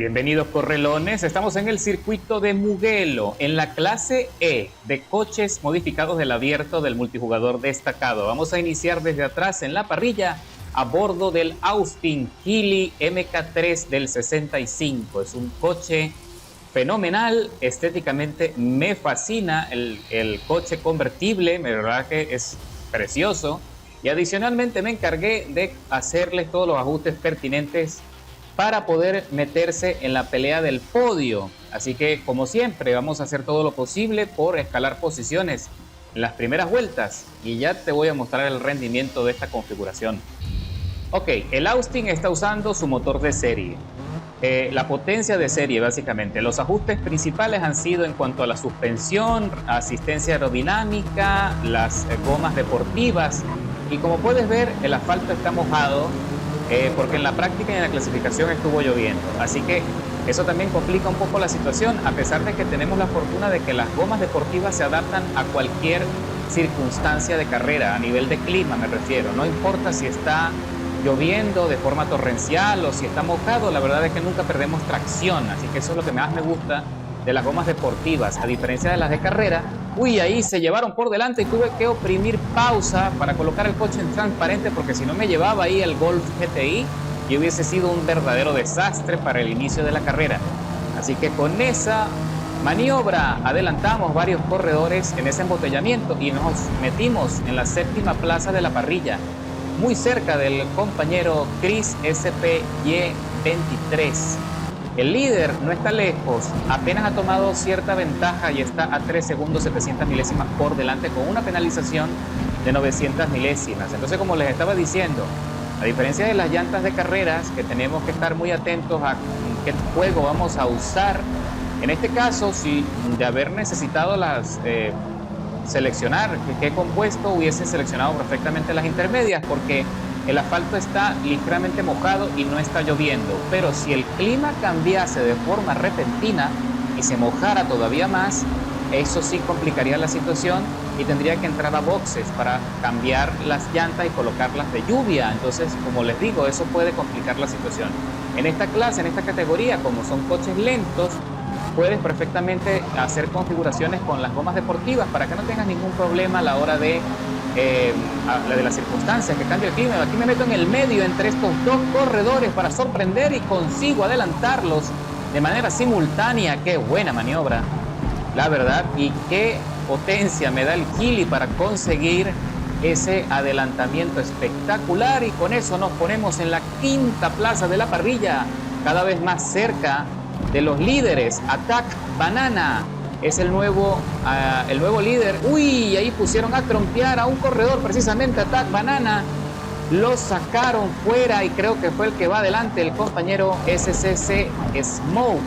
Bienvenidos correlones, estamos en el circuito de Mugello, en la clase E de coches modificados del abierto del multijugador destacado. Vamos a iniciar desde atrás en la parrilla a bordo del Austin Healey MK3 del 65. Es un coche fenomenal, estéticamente me fascina el coche convertible, de verdad que es precioso. Y adicionalmente me encargué de hacerles todos los ajustes pertinentes para poder meterse en la pelea del podio. Así que, como siempre, vamos a hacer todo lo posible por escalar posiciones en las primeras vueltas. Y ya te voy a mostrar el rendimiento de esta configuración. Ok, el Austin está usando su motor de serie. La potencia de serie, básicamente. Los ajustes principales han sido en cuanto a la suspensión, asistencia aerodinámica, las gomas deportivas. Y como puedes ver, el asfalto está mojado, porque en la práctica y en la clasificación estuvo lloviendo. Así que eso también complica un poco la situación, a pesar de que tenemos la fortuna de que las gomas deportivas se adaptan a cualquier circunstancia de carrera, a nivel de clima me refiero. No importa si está lloviendo de forma torrencial o si está mojado, la verdad es que nunca perdemos tracción. Así que eso es lo que más me gusta de las gomas deportivas, a diferencia de las de carrera. Uy, ahí se llevaron por delante y tuve que oprimir pausa para colocar el coche en transparente, porque si no me llevaba ahí el Golf GTI y hubiese sido un verdadero desastre para el inicio de la carrera. Así que con esa maniobra adelantamos varios corredores en ese embotellamiento y nos metimos en la séptima plaza de la parrilla, muy cerca del compañero Chris SPY23. El líder no está lejos, apenas ha tomado cierta ventaja y está a 3 segundos 700 milésimas por delante, con una penalización de 900 milésimas. Entonces, como les estaba diciendo, a diferencia de las llantas de carreras, que tenemos que estar muy atentos a qué juego vamos a usar, en este caso, si de haber necesitado seleccionar qué compuesto, hubiese seleccionado perfectamente las intermedias, porque el asfalto está ligeramente mojado y no está lloviendo. Pero si el clima cambiase de forma repentina y se mojara todavía más, eso sí complicaría la situación y tendría que entrar a boxes para cambiar las llantas y colocarlas de lluvia. Entonces, como les digo, eso puede complicar la situación. En esta clase, en esta categoría, como son coches lentos, puedes perfectamente hacer configuraciones con las gomas deportivas para que no tengas ningún problema a la hora de las circunstancias, que cambie el clima. Aquí me meto en el medio entre estos dos corredores para sorprender y consigo adelantarlos de manera simultánea. Qué buena maniobra, la verdad, y qué potencia me da el Healey para conseguir ese adelantamiento espectacular. Y con eso nos ponemos en la quinta plaza de la parrilla, cada vez más cerca de los líderes. Attack Banana es el nuevo líder. Uy, ahí pusieron a trompear a un corredor, precisamente Attack Banana. Lo sacaron fuera y creo que fue el que va adelante, el compañero SCC Smoke.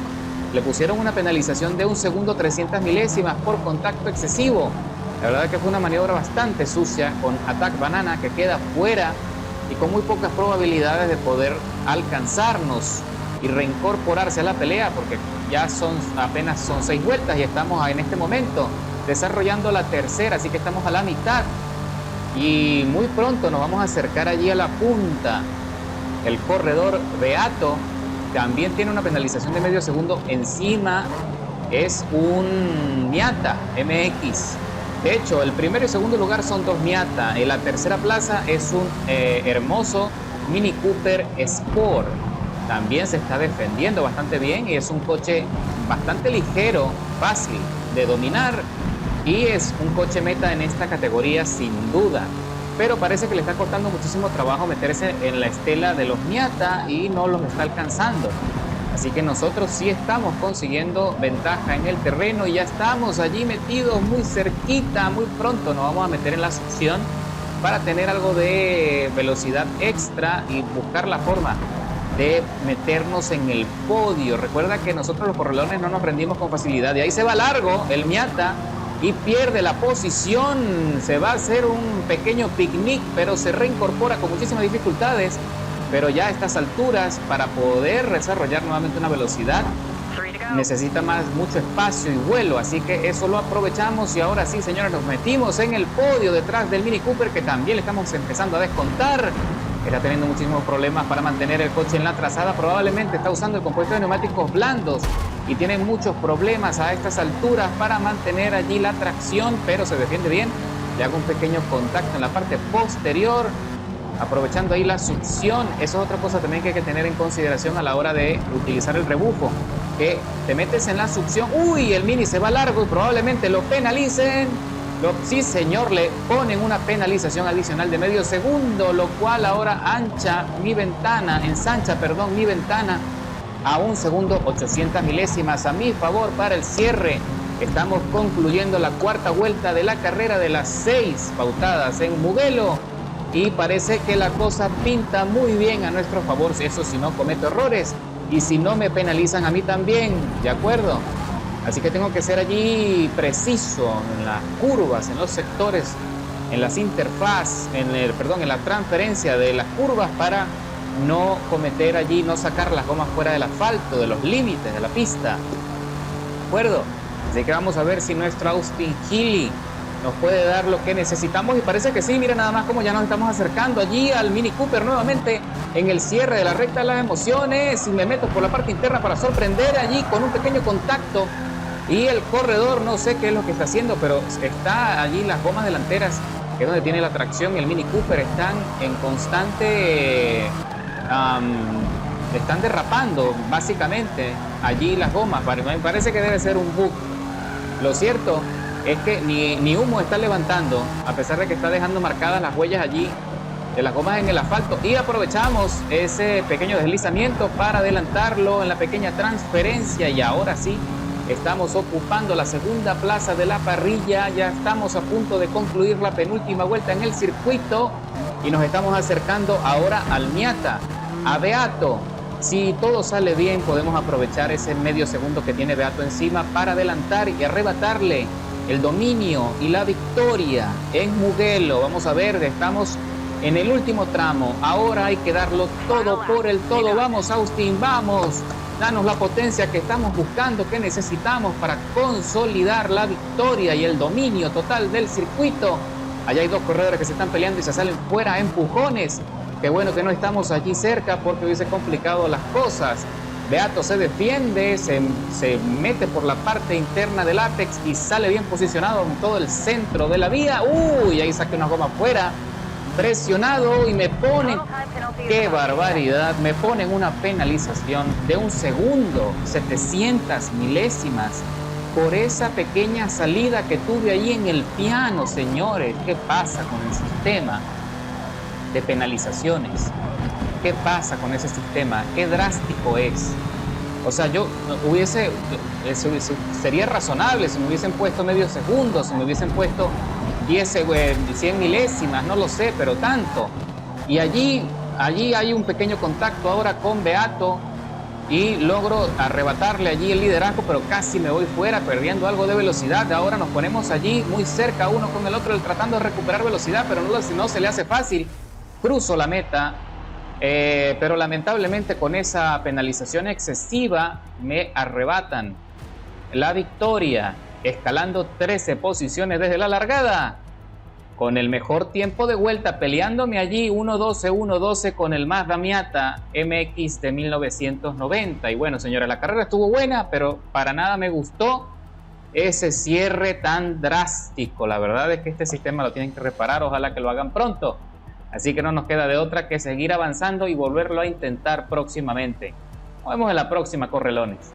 Le pusieron una penalización de 1 segundo 300 milésimas por contacto excesivo. La verdad que fue una maniobra bastante sucia con Attack Banana, que queda fuera y con muy pocas probabilidades de poder alcanzarnos y reincorporarse a la pelea, porque ya apenas son 6 vueltas y estamos en este momento desarrollando la tercera, así que estamos a la mitad y muy pronto nos vamos a acercar allí a la punta. El corredor Beato también tiene una penalización de medio segundo encima, es un Miata MX. De hecho, el primero y segundo lugar son 2 Miata, en la tercera plaza es un hermoso Mini Cooper Sport. También se está defendiendo bastante bien y es un coche bastante ligero, fácil de dominar, y es un coche meta en esta categoría sin duda. Pero parece que le está costando muchísimo trabajo meterse en la estela de los Miata y no los está alcanzando. Así que nosotros sí estamos consiguiendo ventaja en el terreno y ya estamos allí metidos muy cerquita. Muy pronto nos vamos a meter en la sección para tener algo de velocidad extra y buscar la forma de meternos en el podio. Recuerda que nosotros los correlones no nos rendimos con facilidad. Y ahí se va largo el Miata y pierde la posición. Se va a hacer un pequeño picnic, pero se reincorpora con muchísimas dificultades. Pero ya a estas alturas, para poder desarrollar nuevamente una velocidad, necesita mucho espacio y vuelo. Así que eso lo aprovechamos y ahora sí, señores, nos metimos en el podio detrás del Mini Cooper, que también le estamos empezando a descontar. está teniendo muchísimos problemas para mantener el coche en la trazada. Probablemente está usando el compuesto de neumáticos blandos y tiene muchos problemas a estas alturas para mantener allí la tracción, pero se defiende bien. Le hago un pequeño contacto en la parte posterior, aprovechando ahí la succión. Eso es otra cosa también que hay que tener en consideración a la hora de utilizar el rebufo, que te metes en la succión. ¡Uy! El Mini se va largo y probablemente lo penalicen. Sí, señor, le ponen una penalización adicional de medio segundo, lo cual ahora ensancha mi ventana a 1 segundo 800 milésimas a mi favor para el cierre. Estamos concluyendo la cuarta vuelta de la carrera de las 6 pautadas en Mugello y parece que la cosa pinta muy bien a nuestro favor, eso si no cometo errores y si no me penalizan a mí también, ¿de acuerdo? Así que tengo que ser allí preciso en las curvas, en los sectores, en las interfaz, en la transferencia de las curvas para no cometer allí, no sacar las gomas fuera del asfalto, de los límites de la pista. ¿De acuerdo? Así que vamos a ver si nuestro Austin Healey nos puede dar lo que necesitamos y parece que sí. Mira nada más cómo ya nos estamos acercando allí al Mini Cooper nuevamente en el cierre de la recta de las emociones y me meto por la parte interna para sorprender allí con un pequeño contacto. Y el corredor no sé qué es lo que está haciendo, pero está allí las gomas delanteras, que es donde tiene la tracción, y el Mini Cooper están en constante... están derrapando básicamente allí las gomas. Me parece que debe ser un bug. Lo cierto es que ni humo está levantando, a pesar de que está dejando marcadas las huellas allí de las gomas en el asfalto, y aprovechamos ese pequeño deslizamiento para adelantarlo en la pequeña transferencia y ahora sí estamos ocupando la segunda plaza de la parrilla. Ya estamos a punto de concluir la penúltima vuelta en el circuito y nos estamos acercando ahora al Miata, a Beato. Si todo sale bien, podemos aprovechar ese medio segundo que tiene Beato encima para adelantar y arrebatarle el dominio y la victoria en Mugello. Vamos a ver, estamos en el último tramo. Ahora hay que darlo todo por el todo. Vamos, Austin, vamos. Danos la potencia que estamos buscando, que necesitamos para consolidar la victoria y el dominio total del circuito. Allá hay dos corredores que se están peleando y se salen fuera a empujones. Qué bueno que no estamos allí cerca porque hubiese complicado las cosas. Beato se defiende, se mete por la parte interna del Apex y sale bien posicionado en todo el centro de la vía. ¡Uy! Ahí saqué una goma afuera. Presionado y me ponen, qué barbaridad, me ponen una penalización de 1 segundo, 700 milésimas por esa pequeña salida que tuve ahí en el piano, señores. ¿Qué pasa con el sistema de penalizaciones? ¿Qué pasa con ese sistema? ¿Qué drástico es? O sea, sería razonable si me hubiesen puesto medio segundo, si me hubiesen puesto 100 milésimas, no lo sé, pero tanto. Y allí hay un pequeño contacto ahora con Beato y logro arrebatarle allí el liderazgo, pero casi me voy fuera, perdiendo algo de velocidad. Ahora nos ponemos allí muy cerca uno con el otro, tratando de recuperar velocidad, pero no se le hace fácil. Cruzo la meta, pero lamentablemente con esa penalización excesiva me arrebatan la victoria, escalando 13 posiciones desde la largada, con el mejor tiempo de vuelta, peleándome allí 1:12 con el Mazda Miata MX de 1990. Y bueno, señores, la carrera estuvo buena, pero para nada me gustó ese cierre tan drástico. La verdad es que este sistema lo tienen que reparar, ojalá que lo hagan pronto. Así que no nos queda de otra que seguir avanzando y volverlo a intentar próximamente. Nos vemos en la próxima, correlones.